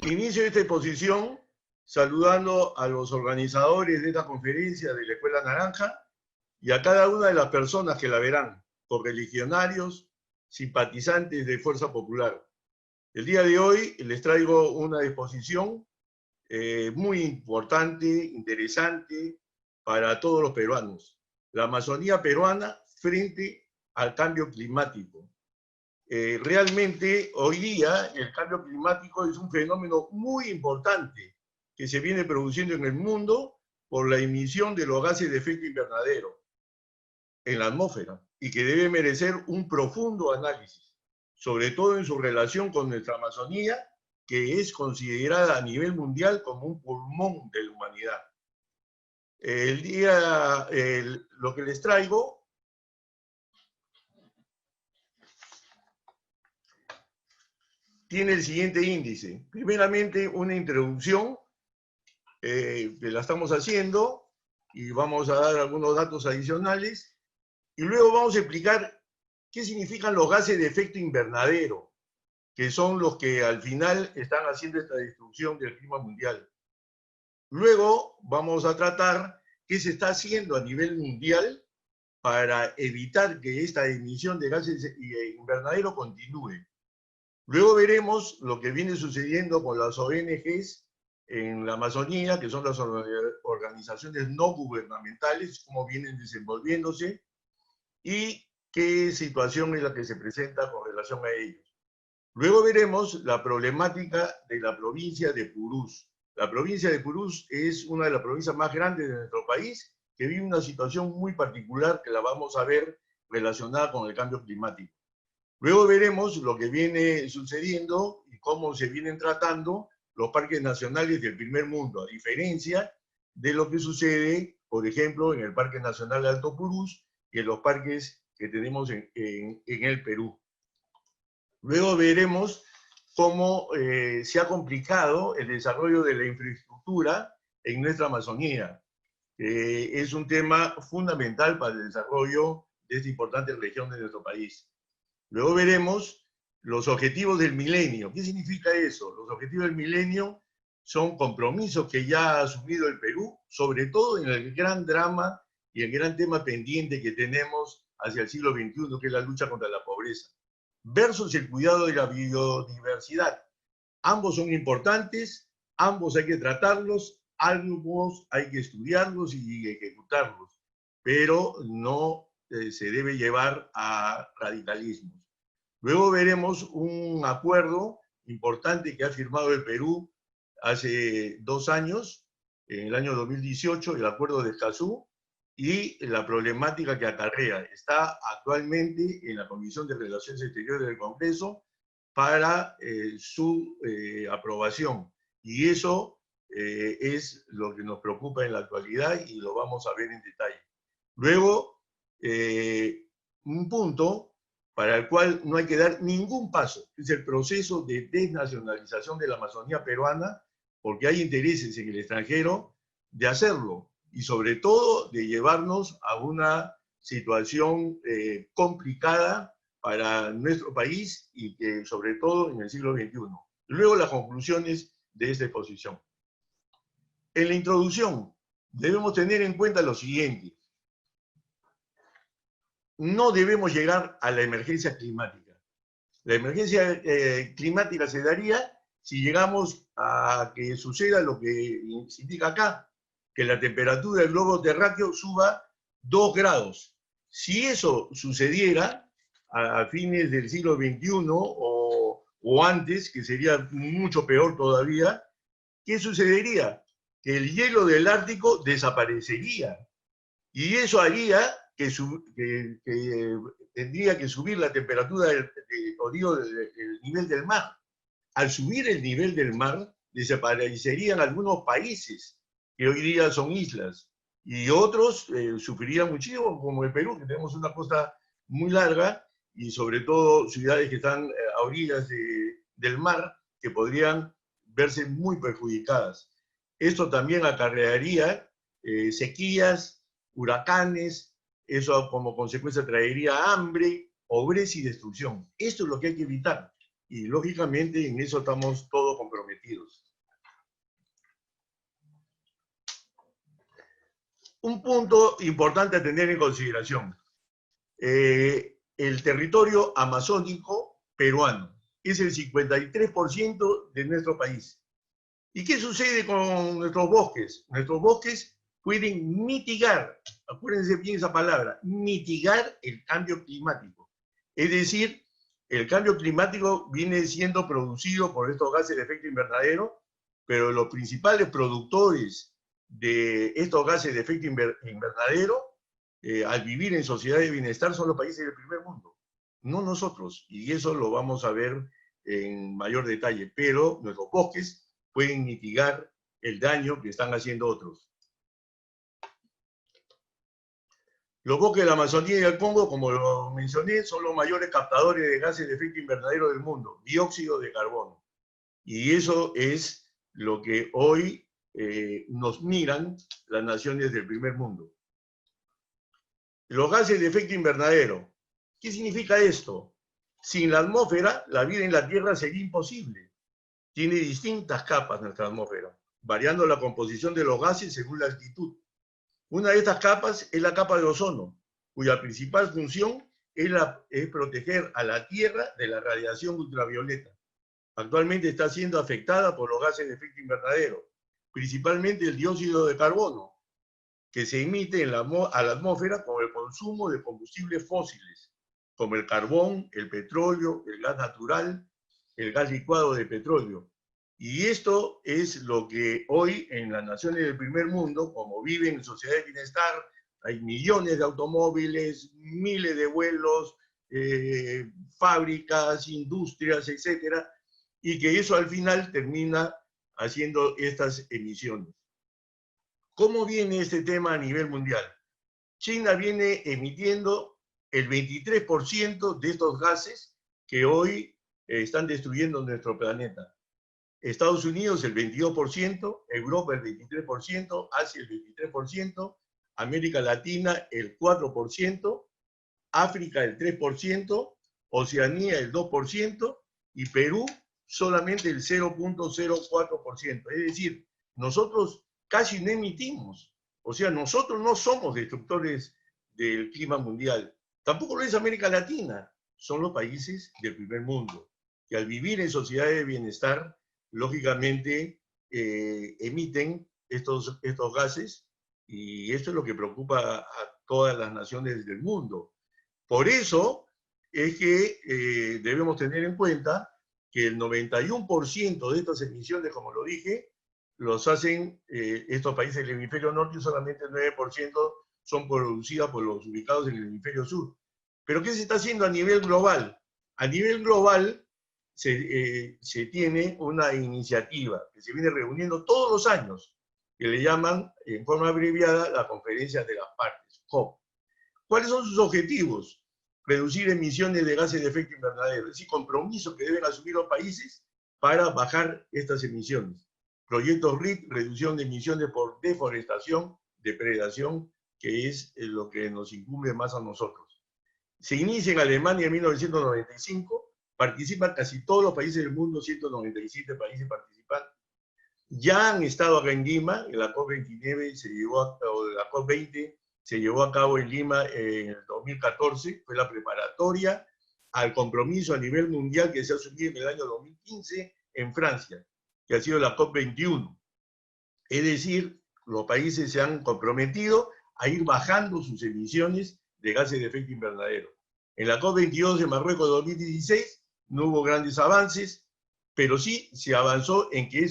Inicio esta exposición saludando a los organizadores de esta conferencia de la Escuela Naranja y a cada una de las personas que la verán, correligionarios, simpatizantes de Fuerza Popular. El día de hoy les traigo una exposición muy importante, interesante para todos los peruanos. La Amazonía peruana frente al cambio climático. Realmente hoy día el cambio climático es un fenómeno muy importante que se viene produciendo en el mundo por la emisión de los gases de efecto invernadero en la atmósfera y que debe merecer un profundo análisis, sobre todo en su relación con nuestra Amazonía, que es considerada a nivel mundial como un pulmón de la humanidad. Lo que les traigo tiene el siguiente índice. Primeramente, una introducción que la estamos haciendo y vamos a dar algunos datos adicionales y luego vamos a explicar qué significan los gases de efecto invernadero, que son los que al final están haciendo esta destrucción del clima mundial. Luego vamos a tratar qué se está haciendo a nivel mundial para evitar que esta emisión de gases de invernadero continúe. Luego veremos lo que viene sucediendo con las ONGs en la Amazonía, que son las organizaciones no gubernamentales, cómo vienen desenvolviéndose y qué situación es la que se presenta con relación a ellos. Luego veremos la problemática de la provincia de Purús. La provincia de Purús es una de las provincias más grandes de nuestro país, que vive una situación muy particular que la vamos a ver relacionada con el cambio climático. Luego veremos lo que viene sucediendo y cómo se vienen tratando los parques nacionales del primer mundo, a diferencia de lo que sucede, por ejemplo, en el Parque Nacional de Alto Purús y en los parques que tenemos en el Perú. Luego veremos cómo se ha complicado el desarrollo de la infraestructura en nuestra Amazonía. Es un tema fundamental para el desarrollo de esta importante región de nuestro país. Luego veremos los objetivos del milenio. ¿Qué significa eso? Los objetivos del milenio son compromisos que ya ha asumido el Perú, sobre todo en el gran drama y el gran tema pendiente que tenemos hacia el siglo XXI, que es la lucha contra la pobreza, versus el cuidado de la biodiversidad. Ambos son importantes, ambos hay que tratarlos, ambos hay que estudiarlos y ejecutarlos, pero no se debe llevar a radicalismos. Luego veremos un acuerdo importante que ha firmado el Perú hace 2 años, en el año 2018, el acuerdo de Escazú, y la problemática que acarrea. Está actualmente en la Comisión de Relaciones Exteriores del Congreso para su aprobación. Y eso es lo que nos preocupa en la actualidad y lo vamos a ver en detalle. Luego, un punto para el cual no hay que dar ningún paso, es el proceso de desnacionalización de la Amazonía peruana, porque hay intereses en el extranjero de hacerlo, y sobre todo de llevarnos a una situación complicada para nuestro país y que sobre todo en el siglo XXI. Luego las conclusiones de esta exposición. En la introducción debemos tener en cuenta lo siguiente. No debemos llegar a la emergencia climática. La emergencia climática se daría si llegamos a que suceda lo que se indica acá, que la temperatura del globo terráqueo suba 2 grados. Si eso sucediera a fines del siglo XXI o antes, que sería mucho peor todavía, ¿qué sucedería? Que el hielo del Ártico desaparecería. Y eso haría que tendría que subir la temperatura del nivel del mar. Al subir el nivel del mar, desaparecerían algunos países que hoy día son islas, y otros sufrirían muchísimo, como el Perú, que tenemos una costa muy larga, y sobre todo ciudades que están a orillas del mar, que podrían verse muy perjudicadas. Esto también acarrearía sequías, huracanes, eso como consecuencia traería hambre, pobreza y destrucción. Esto es lo que hay que evitar, y lógicamente en eso estamos todos comprometidos. Un punto importante a tener en consideración. El territorio amazónico peruano es el 53% de nuestro país. ¿Y qué sucede con nuestros bosques? Nuestros bosques pueden mitigar, acuérdense bien esa palabra, mitigar el cambio climático. Es decir, el cambio climático viene siendo producido por estos gases de efecto invernadero, pero los principales productores de estos gases de efecto invernadero, al vivir en sociedad de bienestar, son los países del primer mundo, no nosotros. Y eso lo vamos a ver en mayor detalle, pero nuestros bosques pueden mitigar el daño que están haciendo otros. Los bosques de la Amazonía y el Congo, como lo mencioné, son los mayores captadores de gases de efecto invernadero del mundo, dióxido de carbono. Y eso es lo que hoy nos miran las naciones del primer mundo. Los gases de efecto invernadero. ¿Qué significa esto? Sin la atmósfera, la vida en la Tierra sería imposible. Tiene distintas capas nuestra atmósfera, variando la composición de los gases según la altitud. Una de estas capas es la capa de ozono, cuya principal función es proteger a la Tierra de la radiación ultravioleta. Actualmente está siendo afectada por los gases de efecto invernadero, principalmente el dióxido de carbono, que se emite a la atmósfera con el consumo de combustibles fósiles, como el carbón, el petróleo, el gas natural, el gas licuado de petróleo. Y esto es lo que hoy en las naciones del primer mundo, como viven en sociedad de bienestar, hay millones de automóviles, miles de vuelos, fábricas, industrias, etcétera, y que eso al final termina haciendo estas emisiones. ¿Cómo viene este tema a nivel mundial? China viene emitiendo el 23% de estos gases que hoy están destruyendo nuestro planeta. Estados Unidos el 22%, Europa el 23%, Asia el 23%, América Latina el 4%, África el 3%, Oceanía el 2% y Perú solamente el 0.04%. Es decir, nosotros casi no emitimos. O sea, nosotros no somos destructores del clima mundial. Tampoco lo es América Latina. Son los países del primer mundo, que al vivir en sociedades de bienestar, lógicamente emiten estos gases, y esto es lo que preocupa a todas las naciones del mundo. Por eso es que debemos tener en cuenta que el 91% de estas emisiones, como lo dije, los hacen estos países del hemisferio norte, y solamente el 9% son producidas por los ubicados en el hemisferio sur. ¿Pero qué se está haciendo a nivel global? A nivel global se tiene una iniciativa que se viene reuniendo todos los años, que le llaman en forma abreviada la Conferencia de las Partes, COP. ¿Cuáles son sus objetivos? Reducir emisiones de gases de efecto invernadero, es decir, compromisos que deben asumir los países para bajar estas emisiones. Proyectos RED, reducción de emisiones por deforestación, depredación, que es lo que nos incumbe más a nosotros. Se inicia en Alemania en 1995, participan casi todos los países del mundo, 197 países participantes. Ya han estado acá en Lima, en la COP29 o la COP20 se llevó a cabo en Lima en el 2014, fue la preparatoria al compromiso a nivel mundial que se ha asumido en el año 2015 en Francia, que ha sido la COP21. Es decir, los países se han comprometido a ir bajando sus emisiones de gases de efecto invernadero. En la COP22 de Marruecos 2016 no hubo grandes avances, pero sí se avanzó en que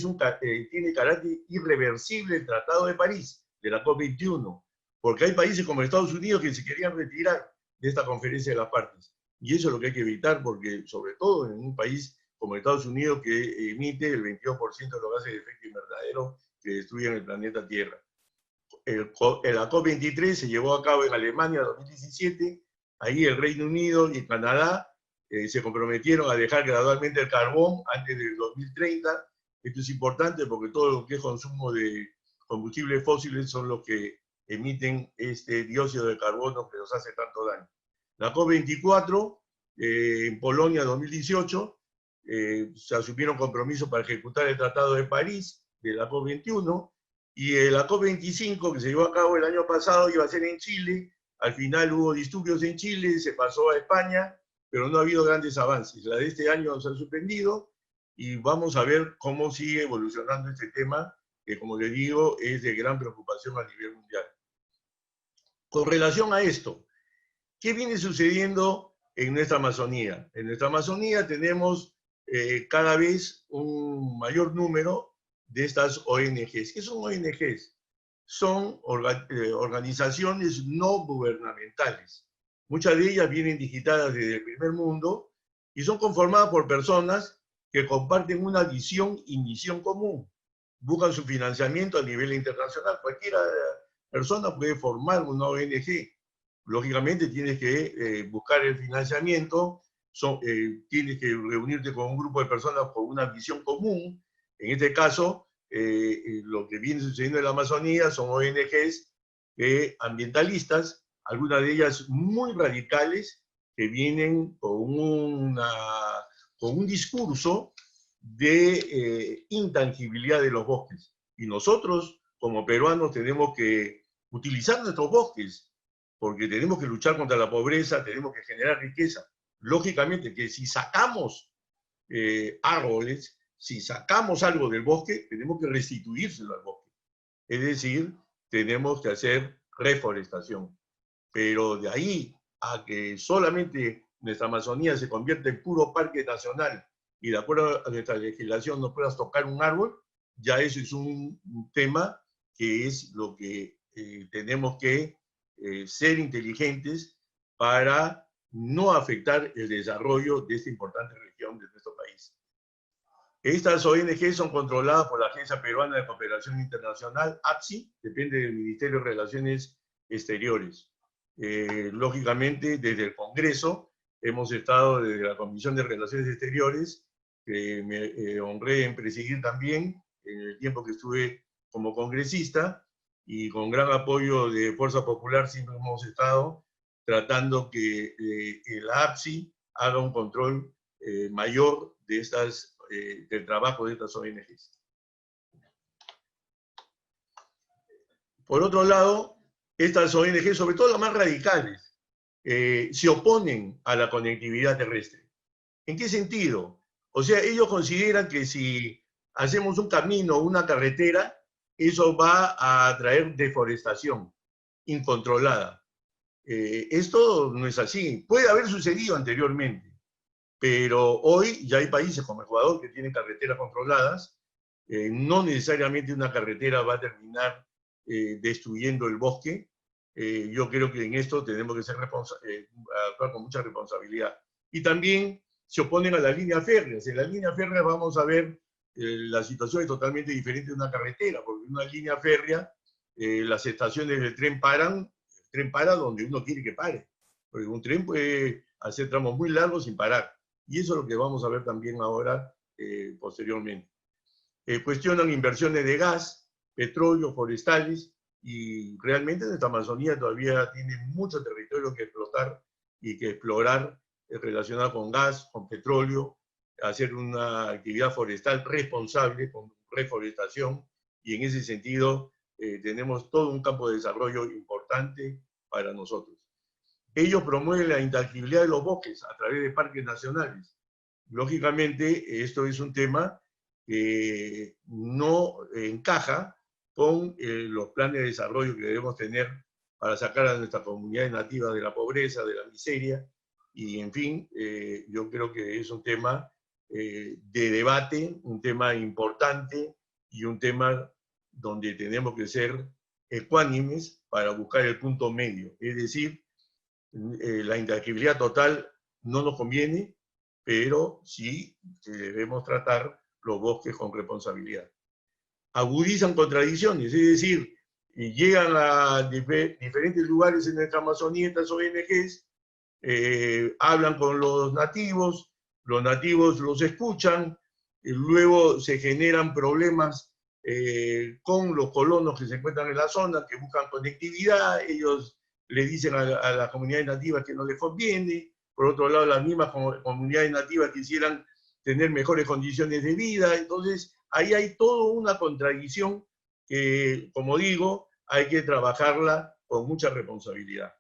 tiene carácter irreversible el Tratado de París de la COP21, porque hay países como Estados Unidos que se querían retirar de esta conferencia de las partes. Y eso es lo que hay que evitar, porque sobre todo en un país como Estados Unidos, que emite el 22% de los gases de efecto invernadero que destruyen el planeta Tierra. La COP23 se llevó a cabo en Alemania en 2017, ahí el Reino Unido y Canadá se comprometieron a dejar gradualmente el carbón antes del 2030. Esto es importante porque todo lo que es consumo de combustibles fósiles son los que emiten este dióxido de carbono que nos hace tanto daño. La COP24 en Polonia 2018 se asumieron compromisos para ejecutar el Tratado de París de la COP21, Y la COP25, que se llevó a cabo el año pasado, iba a ser en Chile. Al final hubo disturbios en Chile, se pasó a España, pero no ha habido grandes avances. La de este año se ha suspendido y vamos a ver cómo sigue evolucionando este tema, que como les digo, es de gran preocupación a nivel mundial. Con relación a esto, ¿qué viene sucediendo en nuestra Amazonía? En nuestra Amazonía tenemos cada vez un mayor número de estas ONGs. ¿Qué son ONGs? Son organizaciones no gubernamentales. Muchas de ellas vienen digitadas desde el primer mundo y son conformadas por personas que comparten una visión y misión común. Buscan su financiamiento a nivel internacional. Cualquier persona puede formar una ONG. Lógicamente tienes que buscar el financiamiento, tienes que reunirte con un grupo de personas con una visión común. En este caso, lo que viene sucediendo en la Amazonía son ONGs ambientalistas, algunas de ellas muy radicales, que vienen con un discurso de intangibilidad de los bosques. Y nosotros, como peruanos, tenemos que utilizar nuestros bosques, porque tenemos que luchar contra la pobreza, tenemos que generar riqueza. Lógicamente que si sacamos árboles, si sacamos algo del bosque, tenemos que restituírselo al bosque. Es decir, tenemos que hacer reforestación. Pero de ahí a que solamente nuestra Amazonía se convierta en puro parque nacional y de acuerdo a nuestra legislación no puedas tocar un árbol, ya eso es un tema que es lo que tenemos que ser inteligentes para no afectar el desarrollo de esta importante región de nuestro país. Estas ONG son controladas por la Agencia Peruana de Cooperación Internacional, APSI, depende del Ministerio de Relaciones Exteriores. Lógicamente, desde el Congreso, hemos estado desde la Comisión de Relaciones Exteriores, que me honré en presidir también en el tiempo que estuve como congresista, y con gran apoyo de Fuerza Popular siempre hemos estado tratando que la APSI haga un control mayor de del trabajo de estas ONGs. Por otro lado, estas ONG, sobre todo las más radicales, se oponen a la conectividad terrestre. ¿En qué sentido? O sea, ellos consideran que si hacemos un camino o una carretera, eso va a traer deforestación incontrolada. Esto no es así. Puede haber sucedido anteriormente, pero hoy ya hay países como Ecuador que tienen carreteras controladas. No necesariamente una carretera va a terminar destruyendo el bosque. Yo creo que en esto tenemos que actuar con mucha responsabilidad. Y también se oponen a las líneas férreas. En las líneas férreas vamos a ver la situación es totalmente diferente de una carretera, porque en una línea férrea las estaciones del tren paran, el tren para donde uno quiere que pare, porque un tren puede hacer tramos muy largos sin parar. Y eso es lo que vamos a ver también ahora, posteriormente. Cuestionan inversiones de gas, petróleo, forestales, y realmente nuestra Amazonía todavía tiene mucho territorio que explotar y que explorar relacionado con gas, con petróleo, hacer una actividad forestal responsable, con reforestación, y en ese sentido tenemos todo un campo de desarrollo importante para nosotros. Ellos promueven la intangibilidad de los bosques a través de parques nacionales. Lógicamente, esto es un tema que no encaja con los planes de desarrollo que debemos tener para sacar a nuestras comunidades nativas de la pobreza, de la miseria, y en fin, yo creo que es un tema de debate, un tema importante y un tema donde tenemos que ser ecuánimes para buscar el punto medio, es decir, la intangibilidad total no nos conviene, pero sí debemos tratar los bosques con responsabilidad. Agudizan contradicciones, es decir, llegan a diferentes lugares en nuestra Amazonía, estas ONGs, hablan con los nativos los escuchan, luego se generan problemas con los colonos que se encuentran en la zona, que buscan conectividad, ellos le dicen a las comunidades nativas que no les conviene, por otro lado las mismas comunidades nativas quisieran tener mejores condiciones de vida, entonces ahí hay toda una contradicción que, como digo, hay que trabajarla con mucha responsabilidad.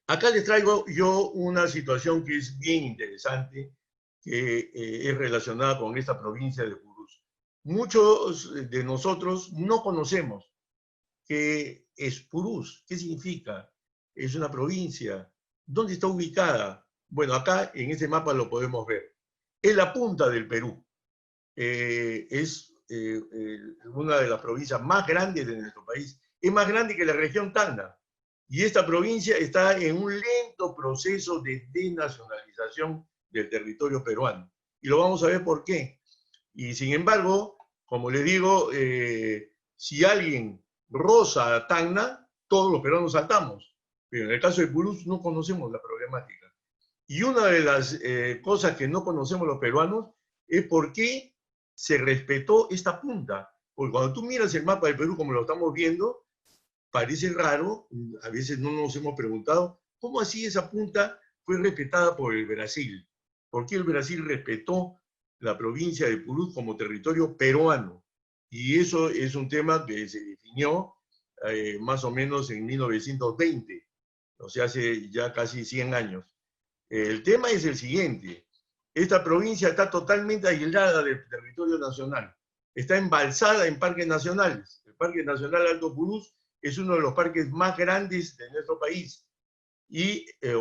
Acá les traigo yo una situación que es bien interesante, que es relacionada con esta provincia de Purús. Muchos de nosotros no conocemos qué es Purús, qué significa, es una provincia, dónde está ubicada. Bueno, acá en este mapa lo podemos ver. Es la punta del Perú. Es una de las provincias más grandes de nuestro país. Es más grande que la región Tacna. Y esta provincia está en un lento proceso de desnacionalización del territorio peruano. Y lo vamos a ver por qué. Y sin embargo, como les digo, si alguien roza a Tacna, todos los peruanos saltamos. Pero en el caso de Purús no conocemos la problemática. Y una de las cosas que no conocemos los peruanos es por qué se respetó esta punta. Porque cuando tú miras el mapa del Perú como lo estamos viendo, parece raro, a veces no nos hemos preguntado, ¿cómo así esa punta fue respetada por el Brasil? ¿Por qué el Brasil respetó la provincia de Purús como territorio peruano? Y eso es un tema que se definió más o menos en 1920, o sea, hace ya casi 100 años. El tema es el siguiente, esta provincia está totalmente aislada del territorio nacional, está embalsada en parques nacionales. El Parque Nacional Alto Purús es uno de los parques más grandes de nuestro país,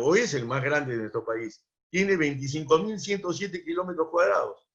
o es el más grande de nuestro país. Tiene 25.107 kilómetros cuadrados.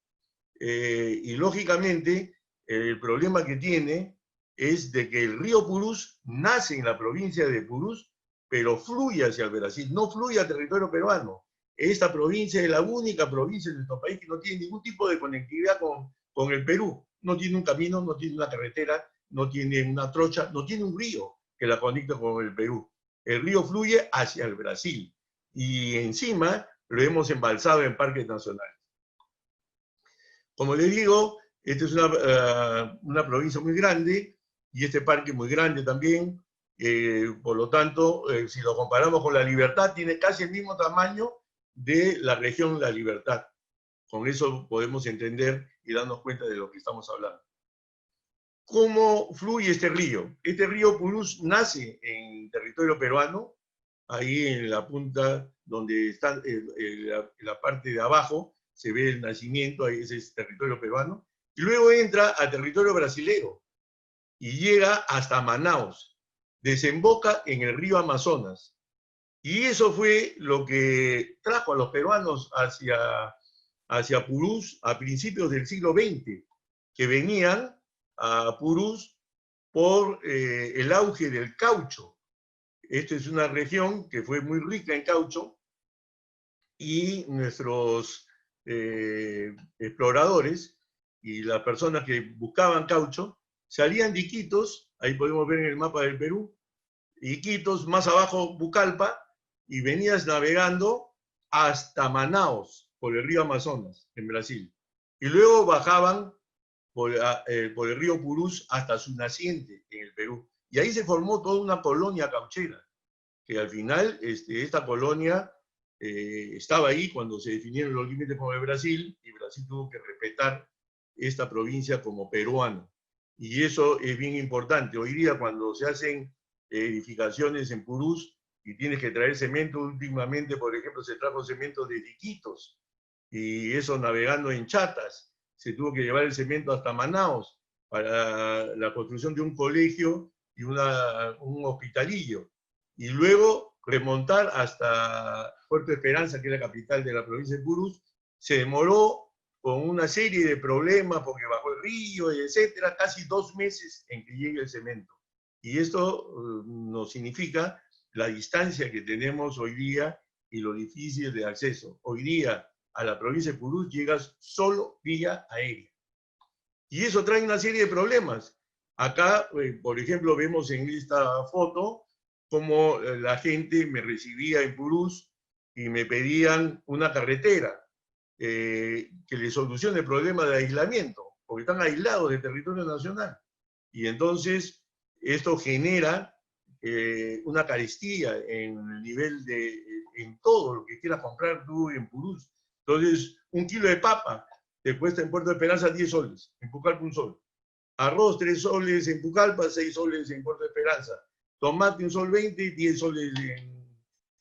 Y lógicamente, el problema que tiene es de que el río Purús nace en la provincia de Purús, pero fluye hacia el Brasil, no fluye al territorio peruano. Esta provincia es la única provincia de nuestro país que no tiene ningún tipo de conectividad con el Perú. No tiene un camino, no tiene una carretera, no tiene una trocha, no tiene un río que la conecte con el Perú. El río fluye hacia el Brasil y encima lo hemos embalsado en parques nacionales. Como les digo, esta es una provincia muy grande y este parque muy grande también. Por lo tanto, si lo comparamos con La Libertad, tiene casi el mismo tamaño de la región La Libertad. Con eso podemos entender y darnos cuenta de lo que estamos hablando. ¿Cómo fluye este río? Este río Purús nace en territorio peruano, ahí en la punta donde está la parte de abajo, se ve el nacimiento, ahí ese es territorio peruano, y luego entra a territorio brasilero y llega hasta Manaus, desemboca en el río Amazonas. Y eso fue lo que trajo a los peruanos hacia Purús a principios del siglo XX, que venían a Purús por el auge del caucho. Esta es una región que fue muy rica en caucho y nuestros exploradores y las personas que buscaban caucho salían de Iquitos, ahí podemos ver en el mapa del Perú, Iquitos, más abajo Pucallpa, y venías navegando hasta Manaos por el río Amazonas, en Brasil. Y luego bajaban por el río Purús hasta su naciente en el Perú. Y ahí se formó toda una colonia cauchera, que al final esta colonia estaba ahí cuando se definieron los límites con el Brasil, y Brasil tuvo que respetar esta provincia como peruano. Y eso es bien importante. Hoy día cuando se hacen edificaciones en Purús y tienes que traer cemento, últimamente, por ejemplo, se trajo cemento de Iquitos, y eso navegando en chatas, se tuvo que llevar el cemento hasta Manaos para la construcción de un colegio y un hospitalillo, y luego remontar hasta Puerto Esperanza, que es la capital de la provincia de Purús. Se demoró con una serie de problemas porque bajó el río, etcétera, casi 2 meses en que llegue el cemento. Y esto nos significa la distancia que tenemos hoy día y lo difícil de acceso. Hoy día a la provincia de Purús llegas solo vía aérea. Y eso trae una serie de problemas. Acá, por ejemplo, vemos en esta foto cómo la gente me recibía en Purús y me pedían una carretera que les solucione el problema de aislamiento, porque están aislados del territorio nacional. Y entonces esto genera una carestía en el nivel en todo lo que quieras comprar tú en Purús. Entonces, un kilo de papa te cuesta en Puerto Esperanza 10 soles, en Pucallpa 1 sol. Arroz 3 soles en Pucallpa, 6 soles en Puerto Esperanza. Tomate 1 sol 20, 10 soles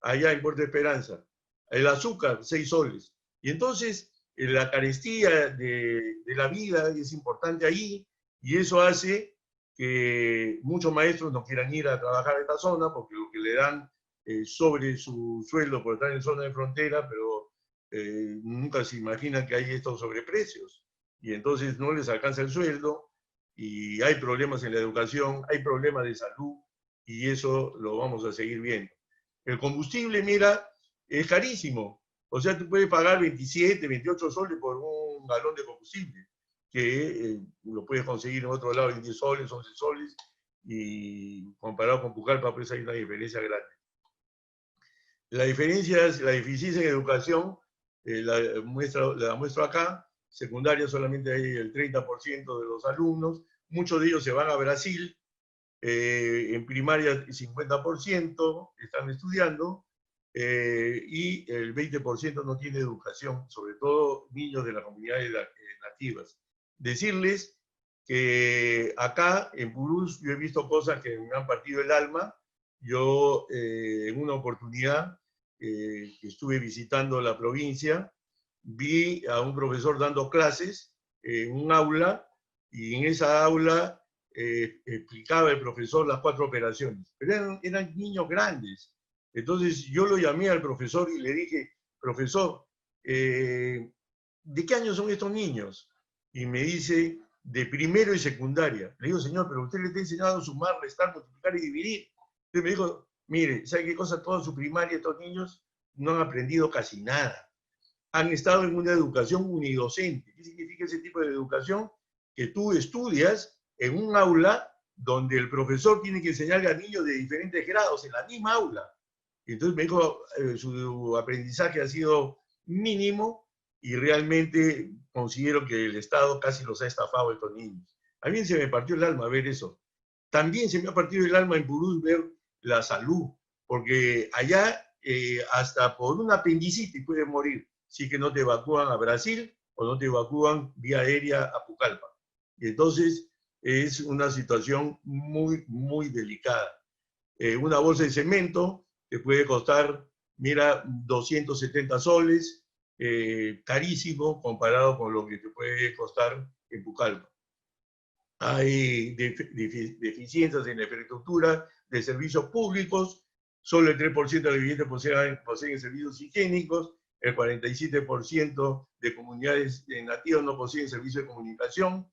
allá en Puerto Esperanza. El azúcar, 6 soles. Y entonces la carestía de la vida es importante ahí, y eso hace que muchos maestros no quieran ir a trabajar a esta zona porque lo que le dan sobre su sueldo por estar en zona de frontera, pero nunca se imaginan que hay estos sobreprecios. Y entonces no les alcanza el sueldo, y hay problemas en la educación, hay problemas de salud, y eso lo vamos a seguir viendo. El combustible, mira, es carísimo. O sea, tú puedes pagar 27, 28 soles por un galón de combustible, que lo puedes conseguir en otro lado en 10 soles, 11 soles, y comparado con Pucallpa, pues hay una diferencia grande. La diferencia es la deficiencia en educación, la muestro acá. Secundaria solamente hay el 30% de los alumnos, muchos de ellos se van a Brasil, en primaria el 50% están estudiando, y el 20% no tiene educación, sobre todo niños de las comunidades nativas. Decirles que acá en Purús yo he visto cosas que me han partido el alma. Yo en una oportunidad que estuve visitando la provincia, vi a un profesor dando clases en un aula, y en esa aula explicaba el profesor las 4 operaciones, pero eran niños grandes. Entonces yo lo llamé al profesor y le dije, profesor, ¿de qué años son estos niños? Y me dice, de primero y secundaria. Le digo, señor, pero usted le está enseñando a sumar, restar, multiplicar y dividir. Entonces me dijo, mire, ¿sabe qué cosa? Toda su primaria estos niños no han aprendido casi nada. Han estado en una educación unidocente. ¿Qué significa ese tipo de educación? Que tú estudias en un aula donde el profesor tiene que enseñarle a niños de diferentes grados en la misma aula. Entonces me dijo, su aprendizaje ha sido mínimo, y realmente considero que el Estado casi los ha estafado a estos niños. A mí se me partió el alma ver eso. También se me ha partido el alma en Purús ver la salud, porque allá hasta por una apendicitis puedes morir si que no te evacúan a Brasil o no te evacúan vía aérea a Pucallpa. Y entonces es una situación muy, muy delicada. Una bolsa de cemento te puede costar, mira, 270 soles, carísimo comparado con lo que te puede costar en Pucallpa. Hay deficiencias en la infraestructura de servicios públicos, solo el 3% de las viviendas poseen servicios higiénicos, el 47% de comunidades nativas no poseen servicios de comunicación.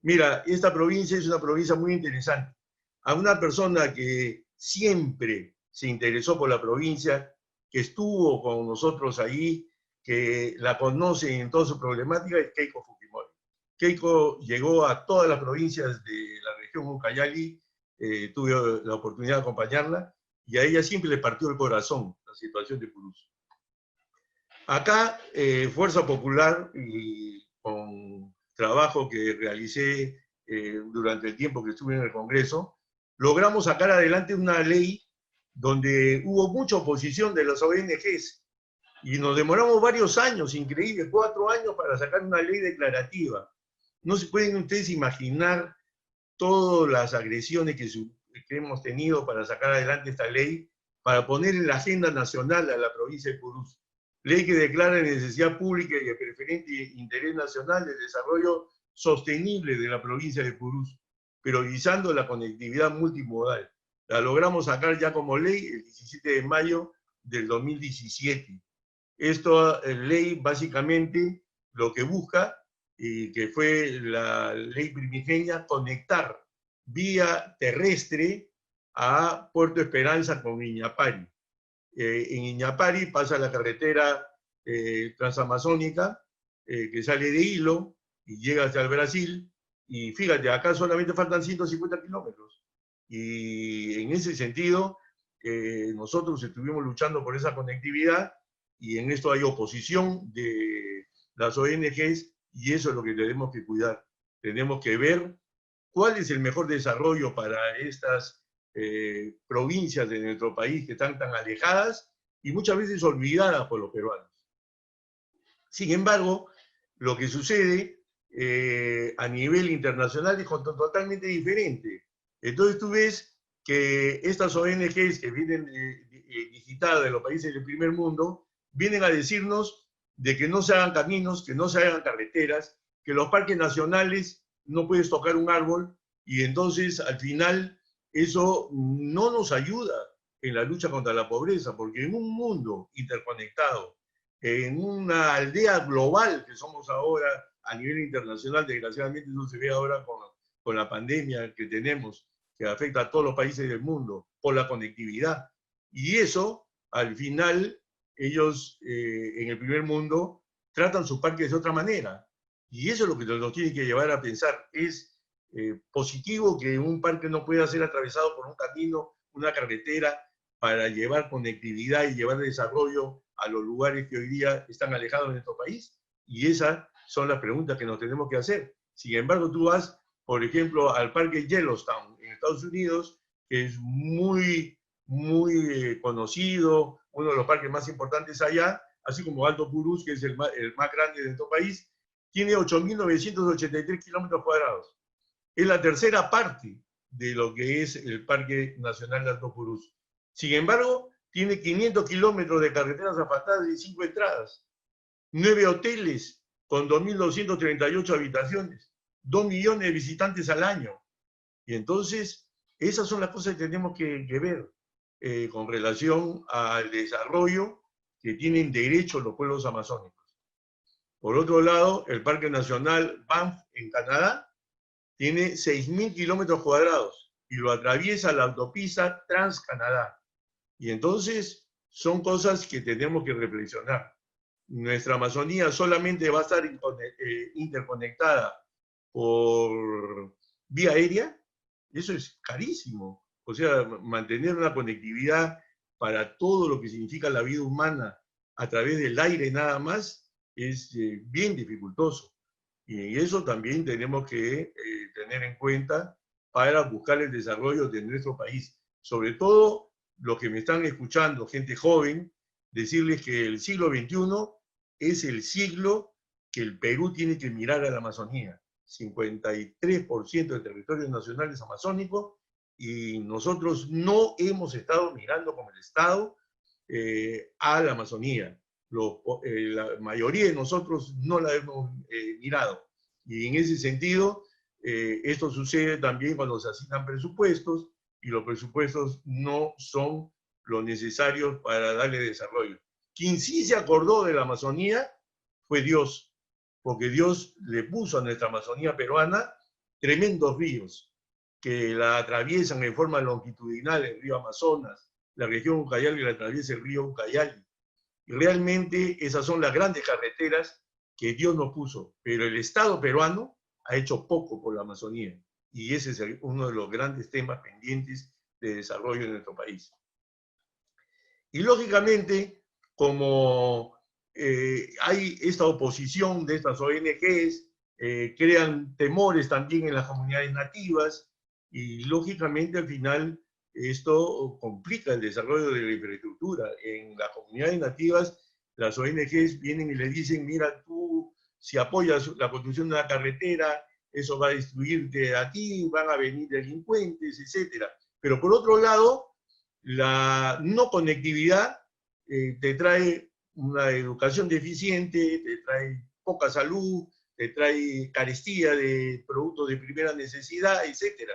Mira, esta provincia es una provincia muy interesante. A una persona que siempre se interesó por la provincia, que estuvo con nosotros ahí, que la conoce en toda su problemática, es Keiko Fujimori. Keiko llegó a todas las provincias de la región Ucayali, tuve la oportunidad de acompañarla, y a ella siempre le partió el corazón la situación de Purús. Acá, Fuerza Popular, y con trabajo que realicé durante el tiempo que estuve en el Congreso, logramos sacar adelante una ley donde hubo mucha oposición de las ONGs, y nos demoramos varios años, increíbles, 4 años para sacar una ley declarativa. No se pueden ustedes imaginar todas las agresiones que hemos tenido para sacar adelante esta ley, para poner en la agenda nacional a la provincia de Purús. Ley que declara necesidad pública y de preferente interés nacional el desarrollo sostenible de la provincia de Purús, priorizando la conectividad multimodal. La logramos sacar ya como ley el 17 de mayo del 2017. Esta ley básicamente lo que busca, y que fue la ley primigenia, conectar vía terrestre a Puerto Esperanza con Iñapari. En Iñapari pasa la carretera transamazónica que sale de Hilo y llega hasta el Brasil, y fíjate, acá solamente faltan 150 kilómetros. Y en ese sentido, nosotros estuvimos luchando por esa conectividad, y en esto hay oposición de las ONGs, y eso es lo que tenemos que cuidar. Tenemos que ver cuál es el mejor desarrollo para estas provincias de nuestro país que están tan alejadas y muchas veces olvidadas por los peruanos. Sin embargo, lo que sucede a nivel internacional es totalmente diferente. Entonces tú ves que estas ONGs que vienen digitadas de los países del primer mundo, vienen a decirnos de que no se hagan caminos, que no se hagan carreteras, que los parques nacionales no puedes tocar un árbol, y entonces al final eso no nos ayuda en la lucha contra la pobreza, porque en un mundo interconectado, en una aldea global que somos ahora a nivel internacional, desgraciadamente no se ve ahora con la pandemia que tenemos, que afecta a todos los países del mundo, por la conectividad. Y eso, al final, ellos en el primer mundo tratan sus parques de otra manera. Y eso es lo que nos tiene que llevar a pensar. Es positivo que un parque no pueda ser atravesado por un camino, una carretera, para llevar conectividad y llevar desarrollo a los lugares que hoy día están alejados de nuestro país. Y esas son las preguntas que nos tenemos que hacer. Sin embargo, tú vas, por ejemplo, al parque Yellowstone en Estados Unidos, que es muy conocido, uno de los parques más importantes allá, así como Alto Purús, que es el más grande de nuestro país, tiene 8.983 kilómetros cuadrados. Es la tercera parte de lo que es el Parque Nacional de Alto Purús. Sin embargo, tiene 500 kilómetros de carreteras asfaltadas y 5 entradas, 9 hoteles con 2.238 habitaciones, 2 millones de visitantes al año. Y entonces, esas son las cosas que tenemos que ver con relación al desarrollo que tienen derecho los pueblos amazónicos. Por otro lado, el Parque Nacional Banff en Canadá tiene 6.000 kilómetros cuadrados y lo atraviesa la autopista Trans-Canadá. Y entonces son cosas que tenemos que reflexionar. Nuestra Amazonía solamente va a estar interconectada por vía aérea. Eso es carísimo. O sea, mantener una conectividad para todo lo que significa la vida humana a través del aire nada más es bien dificultoso. Y eso también tenemos que tener en cuenta para buscar el desarrollo de nuestro país. Sobre todo los que me están escuchando, gente joven, decirles que el siglo XXI es el siglo que el Perú tiene que mirar a la Amazonía. 53% del territorio nacional es amazónico y nosotros no hemos estado mirando como el Estado a la Amazonía. La mayoría de nosotros no la hemos mirado. Y en ese sentido, esto sucede también cuando se asignan presupuestos y los presupuestos no son lo necesarios para darle desarrollo. Quien sí se acordó de la Amazonía fue Dios, porque Dios le puso a nuestra Amazonía peruana tremendos ríos que la atraviesan en forma longitudinal el río Amazonas, la región Ucayali la atraviesa el río Ucayali. Y realmente esas son las grandes carreteras que Dios nos puso, pero el Estado peruano ha hecho poco por la Amazonía y ese es uno de los grandes temas pendientes de desarrollo en nuestro país. Y lógicamente, como hay esta oposición de estas ONGs, crean temores también en las comunidades nativas y lógicamente al final esto complica el desarrollo de la infraestructura. En las comunidades nativas, las ONGs vienen y le dicen, mira, tú si apoyas la construcción de una carretera, eso va a destruirte a ti, van a venir delincuentes, etc. Pero por otro lado, la no conectividad te trae una educación deficiente, te trae poca salud, te trae carestía de productos de primera necesidad, etc.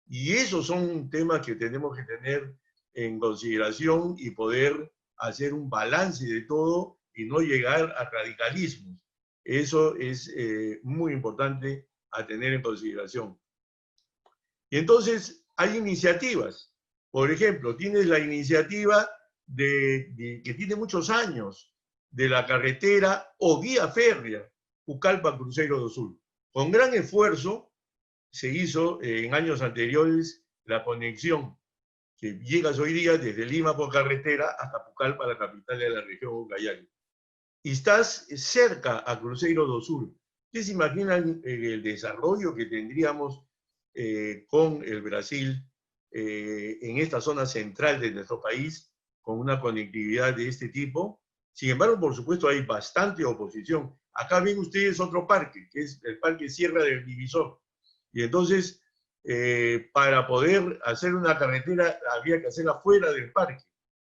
Y esos son temas que tenemos que tener en consideración y poder hacer un balance de todo y no llegar a radicalismos. Eso es muy importante a tener en consideración. Y entonces hay iniciativas. Por ejemplo, tienes la iniciativa que tiene muchos años, de la carretera o vía férrea Pucallpa-Cruzeiro do Sul. Con gran esfuerzo se hizo en años anteriores la conexión que llegas hoy día desde Lima por carretera hasta Pucallpa, la capital de la región Ucayali. Y estás cerca a Cruzeiro do Sul. ¿Ustedes se imaginan el desarrollo que tendríamos con el Brasil en esta zona central de nuestro país, con una conectividad de este tipo? Sin embargo, por supuesto, hay bastante oposición. Acá ven ustedes otro parque, que es el Parque Sierra del Divisor. Y entonces, para poder hacer una carretera, había que hacerla fuera del parque,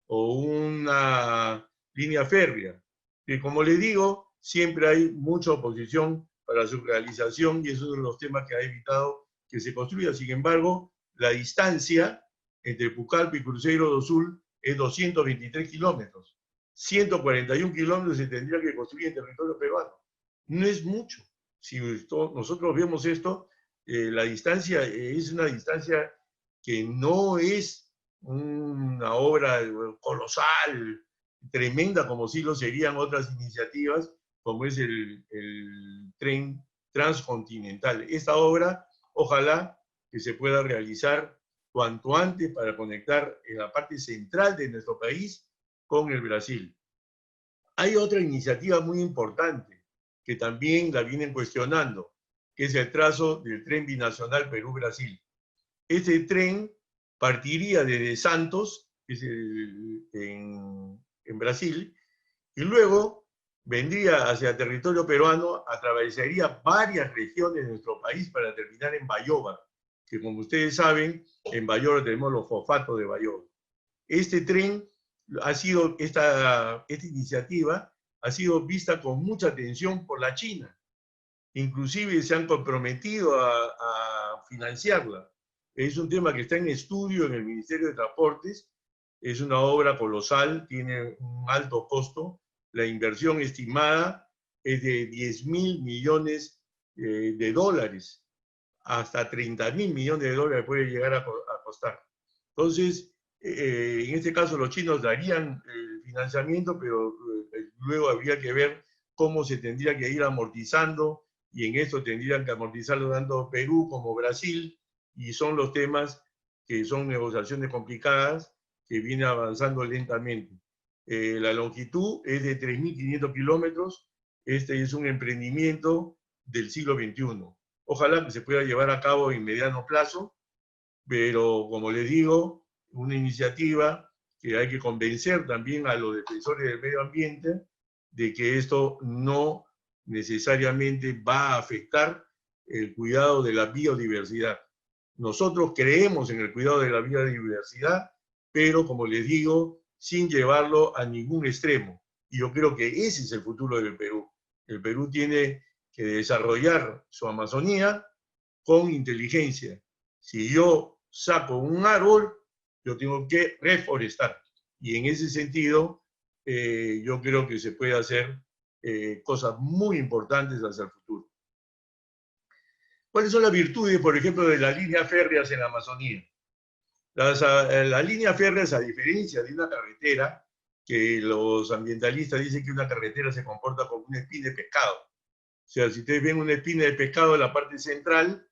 o una línea férrea. Y como les digo, siempre hay mucha oposición para su realización y es uno de los temas que ha evitado que se construya. Sin embargo, la distancia entre Pucallpa y Cruzeiro do Sul es 223 kilómetros. 141 kilómetros se tendría que construir en territorio peruano. No es mucho. Si nosotros vemos esto, la distancia es una distancia que no es una obra colosal, tremenda, como sí lo serían otras iniciativas, como es el tren transcontinental. Esta obra, ojalá que se pueda realizar cuanto antes para conectar en la parte central de nuestro país con el Brasil. Hay otra iniciativa muy importante que también la vienen cuestionando, que es el trazo del tren binacional Perú-Brasil. Este tren partiría desde Santos, que es en Brasil, y luego vendría hacia territorio peruano, atravesaría varias regiones de nuestro país para terminar en Bayóvar, que como ustedes saben, en Bayóvar tenemos los fosfatos de Bayóvar. Este tren ha sido, esta iniciativa ha sido vista con mucha atención por la China. Inclusive se han comprometido a financiarla. Es un tema que está en estudio en el Ministerio de Transportes. Es una obra colosal, tiene un alto costo. La inversión estimada es de 10.000 millones de dólares. Hasta 30.000 millones de dólares puede llegar a costar. Entonces, en este caso los chinos darían el financiamiento, pero luego habría que ver cómo se tendría que ir amortizando, y en esto tendrían que amortizarlo tanto Perú como Brasil, y son los temas que son negociaciones complicadas que vienen avanzando lentamente. La longitud es de 3.500 kilómetros. Este es un emprendimiento del siglo XXI. Ojalá que se pueda llevar a cabo en mediano plazo, pero como les digo, una iniciativa que hay que convencer también a los defensores del medio ambiente de que esto no necesariamente va a afectar el cuidado de la biodiversidad. Nosotros creemos en el cuidado de la biodiversidad, pero como les digo, sin llevarlo a ningún extremo. Y yo creo que ese es el futuro del Perú. El Perú tiene que desarrollar su Amazonía con inteligencia. Si yo saco un árbol, yo tengo que reforestar. Y en ese sentido, yo creo que se puede hacer cosas muy importantes hacia el futuro. ¿Cuáles son las virtudes, por ejemplo, de las líneas férreas en la Amazonía? Las líneas férreas, a diferencia de una carretera, que los ambientalistas dicen que una carretera se comporta como una espina de pescado. O sea, si ustedes ven una espina de pescado en la parte central,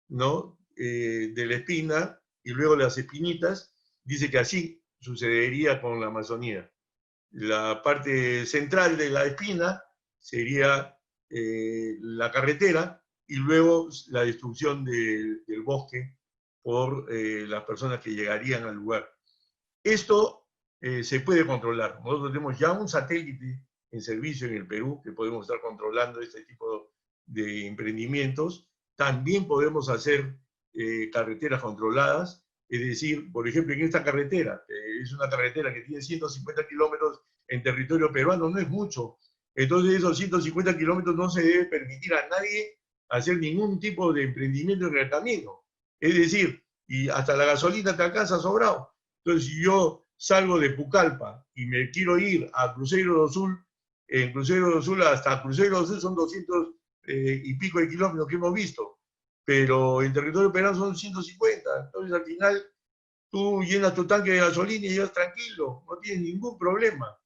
¿no? De la espina, y luego las espinitas, dice que así sucedería con la Amazonía. La parte central de la espina sería la carretera, y luego la destrucción del bosque por las personas que llegarían al lugar. Esto se puede controlar. Nosotros tenemos ya un satélite en servicio en el Perú que podemos estar controlando este tipo de emprendimientos. También podemos hacer carreteras controladas, es decir, por ejemplo, en esta carretera, es una carretera que tiene 150 kilómetros en territorio peruano, no es mucho. Entonces, esos 150 kilómetros no se debe permitir a nadie hacer ningún tipo de emprendimiento en el camino. Es decir, y hasta la gasolina te alcanza sobrado. Entonces, si yo salgo de Pucallpa y me quiero ir a Cruzeiro do Sul, en Cruzeiro do Sul hasta Cruzeiro do Sul son 200 y pico de kilómetros que hemos visto, pero en territorio peruano son 150. Entonces, al final, tú llenas tu tanque de gasolina y llegas tranquilo, no tienes ningún problema.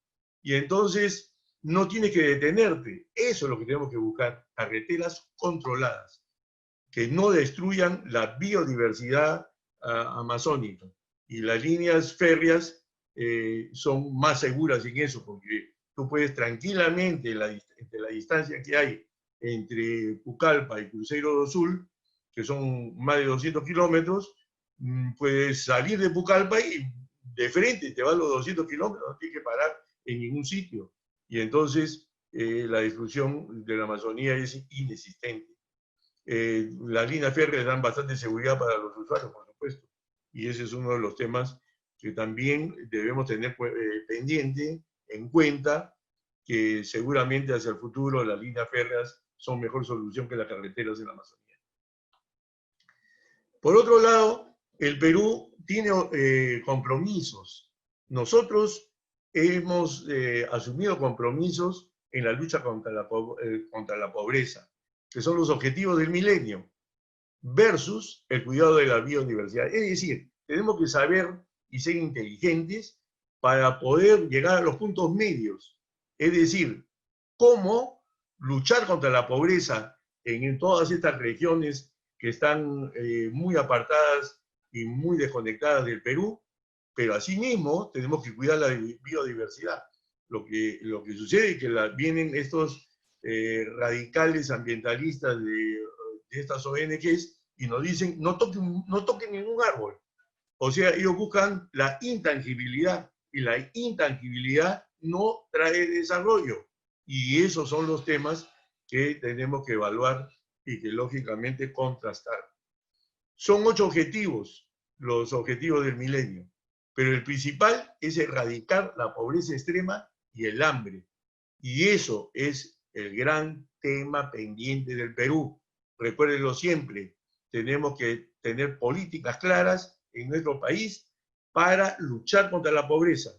Y entonces, no tienes que detenerte. Eso es lo que tenemos que buscar, carreteras controladas, que no destruyan la biodiversidad amazónica. Y las líneas férreas son más seguras en eso, porque tú puedes tranquilamente, entre la distancia que hay entre Pucallpa y Cruzeiro do Sul, que son más de 200 kilómetros, puedes salir de Pucallpa y de frente te vas los 200 kilómetros, no tienes que parar en ningún sitio. y entonces la destrucción de la Amazonía es inexistente. Las líneas férreas dan bastante seguridad para los usuarios, por supuesto, y ese es uno de los temas que también debemos tener pendiente, en cuenta, que seguramente hacia el futuro las líneas férreas son mejor solución que las carreteras en la Amazonía. Por otro lado, el Perú tiene compromisos. Nosotros hemos asumido compromisos en la lucha contra la pobreza, que son los objetivos del milenio, versus el cuidado de la biodiversidad. Es decir, tenemos que saber y ser inteligentes para poder llegar a los puntos medios. Es decir, cómo luchar contra la pobreza en todas estas regiones que están muy apartadas y muy desconectadas del Perú, pero asimismo tenemos que cuidar la biodiversidad. Lo que sucede es que vienen estos radicales ambientalistas de estas ONGs y nos dicen no toquen ningún árbol. O sea, ellos buscan la intangibilidad y la intangibilidad no trae desarrollo. Y esos son los temas que tenemos que evaluar y que lógicamente contrastar. Son 8 objetivos, los objetivos del milenio, pero el principal es erradicar la pobreza extrema y el hambre. Y eso es el gran tema pendiente del Perú. Recuérdenlo siempre, tenemos que tener políticas claras en nuestro país para luchar contra la pobreza.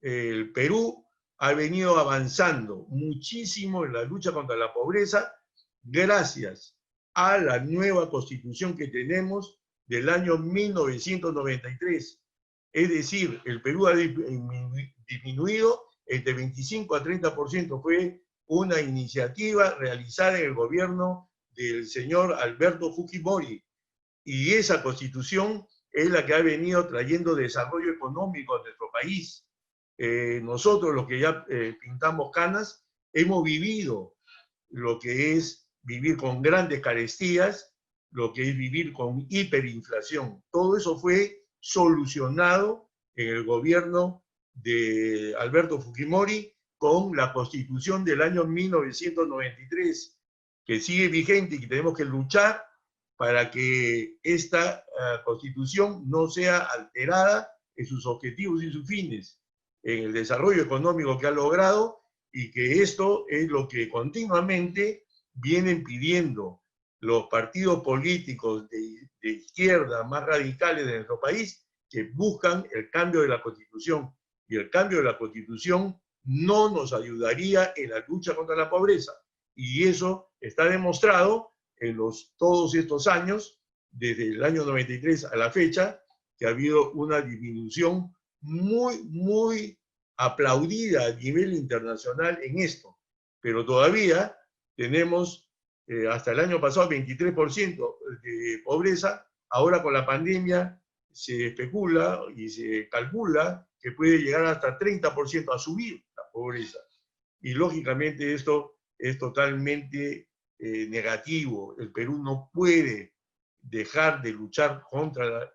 El Perú ha venido avanzando muchísimo en la lucha contra la pobreza gracias a la nueva constitución que tenemos del año 1993. Es decir, el Perú ha disminuido entre 25 a 30%. Fue una iniciativa realizada en el gobierno del señor Alberto Fujimori. Y esa constitución es la que ha venido trayendo desarrollo económico a nuestro país. Nosotros, los que ya pintamos canas, hemos vivido lo que es vivir con grandes carestías, lo que es vivir con hiperinflación. Todo eso fue solucionado en el gobierno de Alberto Fujimori con la Constitución del año 1993, que sigue vigente y que tenemos que luchar para que esta Constitución no sea alterada en sus objetivos y sus fines, en el desarrollo económico que ha logrado, y que esto es lo que continuamente vienen pidiendo los partidos políticos de izquierda más radicales de nuestro país, que buscan el cambio de la Constitución. Y el cambio de la Constitución no nos ayudaría en la lucha contra la pobreza. Y eso está demostrado en todos estos años, desde el año 93 a la fecha, que ha habido una disminución muy aplaudida a nivel internacional en esto. Pero todavía tenemos hasta el año pasado 23% de pobreza. Ahora con la pandemia se especula y se calcula que puede llegar hasta 30% a subir la pobreza. Y lógicamente esto es totalmente negativo. El Perú no puede dejar de luchar contra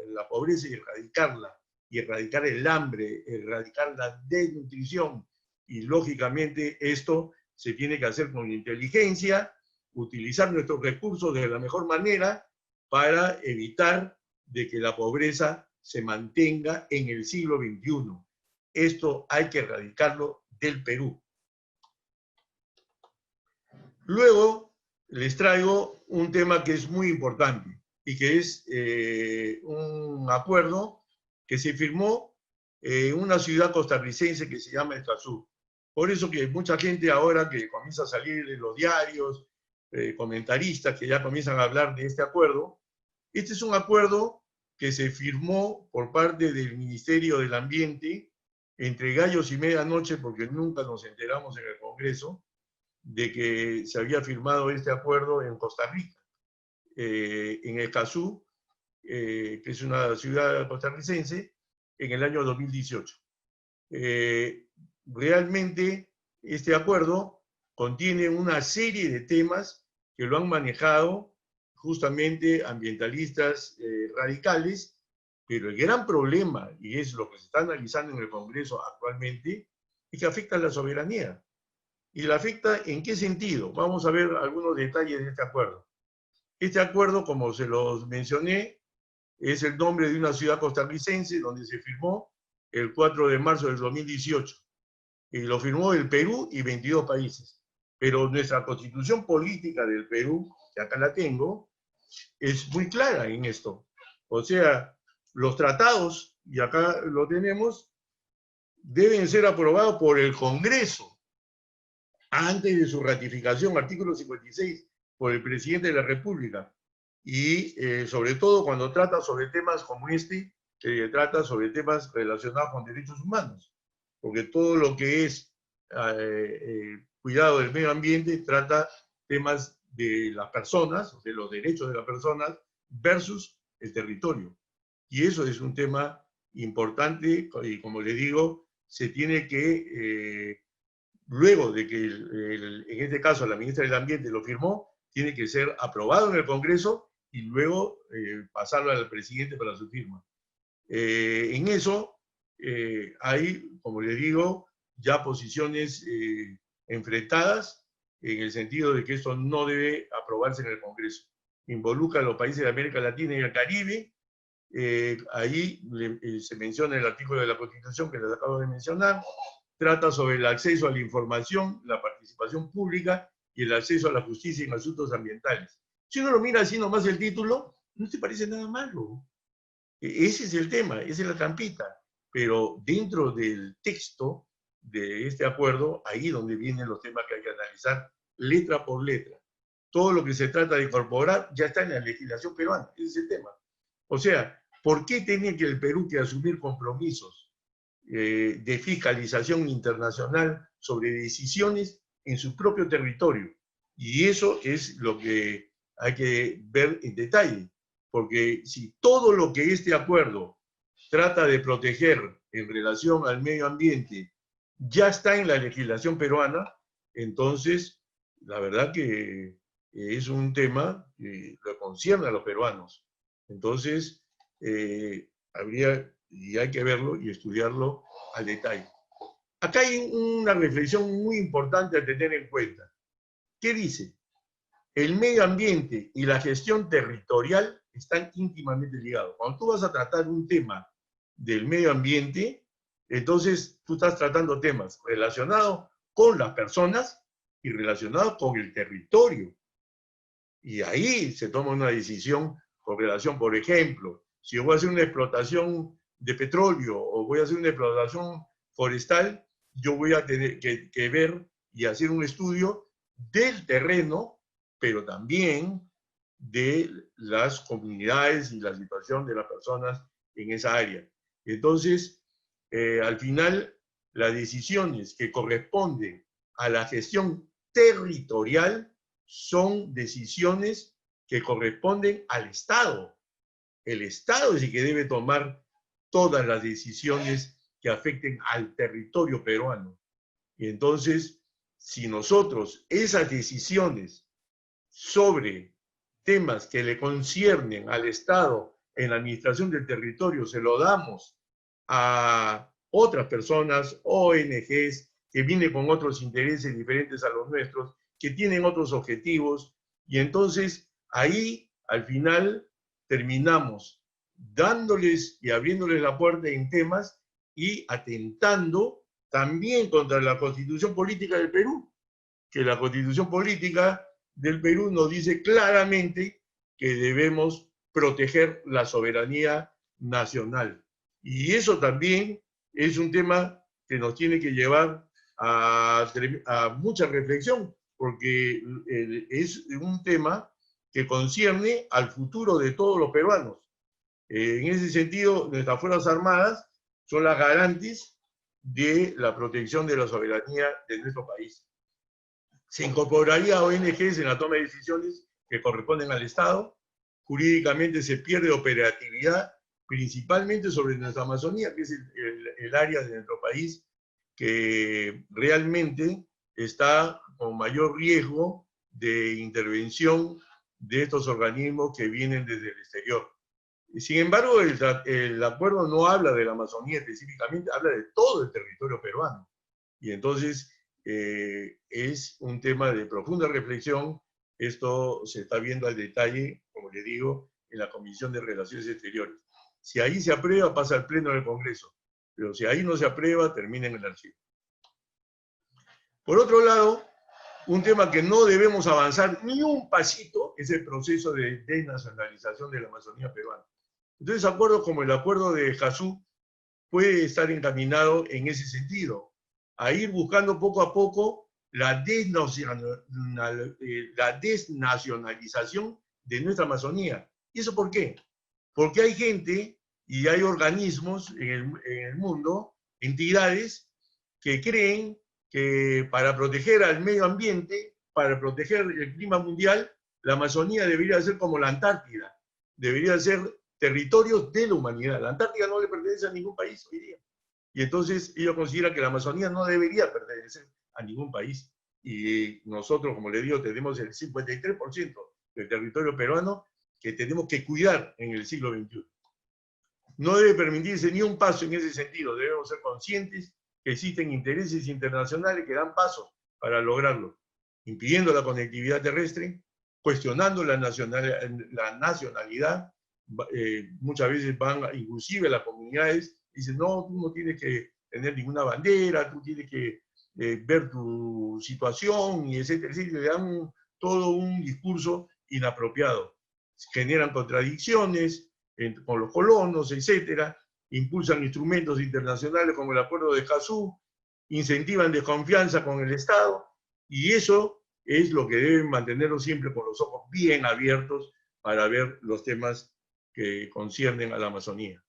la pobreza y erradicarla, y erradicar el hambre, erradicar la desnutrición. Y lógicamente esto se tiene que hacer con inteligencia, utilizar nuestros recursos de la mejor manera para evitar de que la pobreza se mantenga en el siglo XXI. Esto hay que erradicarlo del Perú. Luego les traigo un tema que es muy importante y que es un acuerdo que se firmó en una ciudad costarricense que se llama Escazú. Por eso que mucha gente ahora que comienza a salir de los diarios, comentaristas que ya comienzan a hablar de este acuerdo, este es un acuerdo que se firmó por parte del Ministerio del Ambiente entre gallos y medianoche, porque nunca nos enteramos en el Congreso de que se había firmado este acuerdo en Costa Rica, en Escazú, que es una ciudad costarricense, en el año 2018. Realmente este acuerdo contiene una serie de temas que lo han manejado justamente ambientalistas radicales, pero el gran problema, y es lo que se está analizando en el Congreso actualmente, y que afecta a la soberanía. ¿Y la afecta en qué sentido? Vamos a ver algunos detalles de este acuerdo. Este acuerdo, como se los mencioné, es el nombre de una ciudad costarricense donde se firmó el 4 de marzo del 2018. Y lo firmó el Perú y 22 países. Pero nuestra constitución política del Perú, que acá la tengo, es muy clara en esto. O sea, los tratados, y acá lo tenemos, deben ser aprobados por el Congreso antes de su ratificación, artículo 56, por el presidente de la República. Y sobre todo cuando trata sobre temas como este, que trata sobre temas relacionados con derechos humanos. Porque todo lo que es cuidado del medio ambiente trata temas de las personas, de los derechos de las personas, versus el territorio. Y eso es un tema importante y, como le digo, se tiene que, luego de que, en este caso, la ministra del Ambiente lo firmó, tiene que ser aprobado en el Congreso y luego pasarlo al presidente para su firma. En eso hay, como le digo, ya posiciones enfrentadas en el sentido de que esto no debe aprobarse en el Congreso. Involucra a los países de América Latina y el Caribe. Ahí se menciona el artículo de la Constitución que les acabo de mencionar. Trata sobre el acceso a la información, la participación pública y el acceso a la justicia en asuntos ambientales. Si uno lo mira así nomás el título, no te parece nada malo. Ese es el tema, esa es la trampita. Pero dentro del texto de este acuerdo, ahí donde vienen los temas que hay que analizar letra por letra. Todo lo que se trata de incorporar ya está en la legislación peruana, ese es el tema. O sea, ¿por qué tiene que el Perú que asumir compromisos de fiscalización internacional sobre decisiones en su propio territorio? Y eso es lo que hay que ver en detalle. Porque si todo lo que este acuerdo trata de proteger en relación al medio ambiente ya está en la legislación peruana, entonces la verdad que es un tema que le concierne a los peruanos. Entonces, habría, y hay que verlo y estudiarlo al detalle. Acá hay una reflexión muy importante a tener en cuenta. ¿Qué dice? El medio ambiente y la gestión territorial están íntimamente ligados. Cuando tú vas a tratar un tema del medio ambiente, entonces tú estás tratando temas relacionados con las personas y relacionados con el territorio. Y ahí se toma una decisión con relación, por ejemplo, si yo voy a hacer una explotación de petróleo o voy a hacer una explotación forestal, yo voy a tener que ver y hacer un estudio del terreno, pero también de las comunidades y la situación de las personas en esa área. Entonces, al final, las decisiones que corresponden a la gestión territorial son decisiones que corresponden al Estado. El Estado es el que debe tomar todas las decisiones que afecten al territorio peruano. Y entonces, si nosotros esas decisiones sobre temas que le conciernen al Estado en la administración del territorio se lo damos a otras personas, ONGs, que vienen con otros intereses diferentes a los nuestros, que tienen otros objetivos, y entonces ahí al final terminamos dándoles y abriéndoles la puerta en temas y atentando también contra la Constitución Política del Perú, que la Constitución Política del Perú nos dice claramente que debemos proteger la soberanía nacional. Y eso también es un tema que nos tiene que llevar a mucha reflexión, porque es un tema que concierne al futuro de todos los peruanos. En ese sentido, nuestras Fuerzas Armadas son las garantes de la protección de la soberanía de nuestro país. Se incorporaría a ONGs en la toma de decisiones que corresponden al Estado. Jurídicamente se pierde operatividad, principalmente sobre nuestra Amazonía, que es el área de nuestro país que realmente está con mayor riesgo de intervención de estos organismos que vienen desde el exterior. Sin embargo, el acuerdo no habla de la Amazonía específicamente, habla de todo el territorio peruano. Y entonces es un tema de profunda reflexión. Esto se está viendo al detalle, como le digo, en la Comisión de Relaciones Exteriores. Si ahí se aprueba, pasa al Pleno del Congreso. Pero si ahí no se aprueba, termina en el archivo. Por otro lado, un tema que no debemos avanzar ni un pasito es el proceso de desnacionalización de la Amazonía peruana. Entonces, acuerdos como el acuerdo de Escazú puede estar encaminado en ese sentido, a ir buscando poco a poco la desnacionalización de nuestra Amazonía. ¿Y eso por qué? Porque hay gente y hay organismos en el mundo, entidades, que creen que para proteger al medio ambiente, para proteger el clima mundial, la Amazonía debería ser como la Antártida, debería ser territorio de la humanidad. La Antártida no le pertenece a ningún país hoy día. Y entonces ellos consideran que la Amazonía no debería pertenecer a ningún país. Y nosotros, como le digo, tenemos el 53% del territorio peruano que tenemos que cuidar en el siglo XXI. No debe permitirse ni un paso en ese sentido. Debemos ser conscientes que existen intereses internacionales que dan paso para lograrlo, impidiendo la conectividad terrestre, cuestionando la nacionalidad. Muchas veces van, inclusive las comunidades, dicen, no, tú no tienes que tener ninguna bandera, tú tienes que ver tu situación, y etcétera, etcétera. Le dan todo un discurso inapropiado. Generan contradicciones con los colonos, etcétera, impulsan instrumentos internacionales como el Acuerdo de Escazú, incentivan desconfianza con el Estado, y eso es lo que deben mantenerlo siempre con los ojos bien abiertos para ver los temas que conciernen a la Amazonía.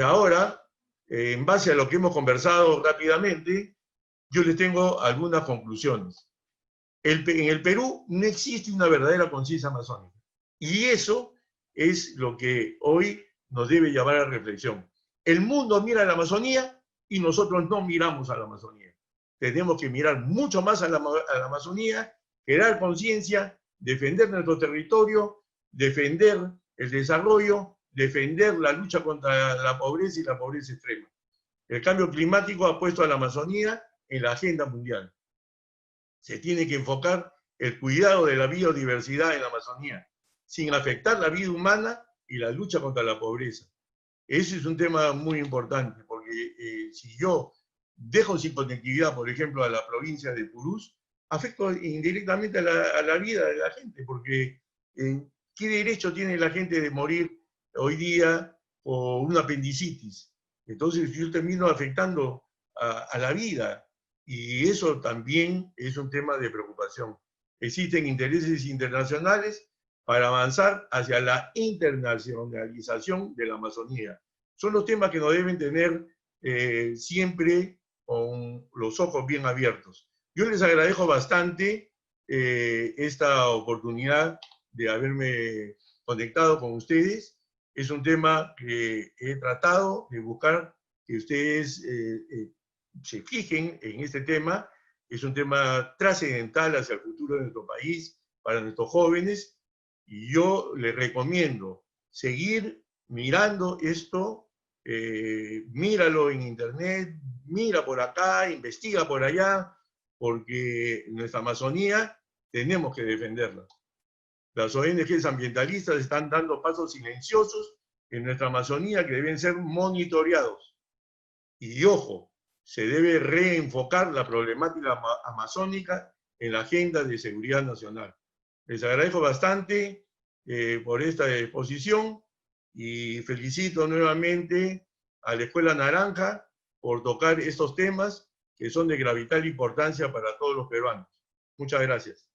Ahora, en base a lo que hemos conversado rápidamente, yo les tengo algunas conclusiones. En el Perú no existe una verdadera conciencia amazónica, y eso es lo que hoy nos debe llevar a reflexión. El mundo mira a la Amazonía y nosotros no miramos a la Amazonía. Tenemos que mirar mucho más a la Amazonía, crear conciencia, defender nuestro territorio, defender el desarrollo, defender la lucha contra la pobreza y la pobreza extrema. El cambio climático ha puesto a la Amazonía en la agenda mundial. Se tiene que enfocar el cuidado de la biodiversidad en la Amazonía, sin afectar la vida humana y la lucha contra la pobreza. Ese es un tema muy importante, porque si yo dejo sin conectividad, por ejemplo, a la provincia de Purús, afecto indirectamente a la vida de la gente, porque ¿qué derecho tiene la gente de morir hoy día por una apendicitis? Entonces yo termino afectando a la vida, y eso también es un tema de preocupación. Existen intereses internacionales para avanzar hacia la internacionalización de la Amazonía. Son los temas que nos deben tener siempre con los ojos bien abiertos. Yo les agradezco bastante esta oportunidad de haberme conectado con ustedes. Es un tema que he tratado de buscar que ustedes se fijen en este tema. Es un tema trascendental hacia el futuro de nuestro país, para nuestros jóvenes, y yo les recomiendo seguir mirando esto. Míralo en internet, mira por acá, investiga por allá, porque nuestra Amazonía tenemos que defenderla. Las ONGs ambientalistas están dando pasos silenciosos en nuestra Amazonía que deben ser monitoreados. Y ojo, se debe reenfocar la problemática amazónica en la agenda de seguridad nacional. Les agradezco bastante por esta exposición y felicito nuevamente a la Escuela Naranja por tocar estos temas que son de vital importancia para todos los peruanos. Muchas gracias.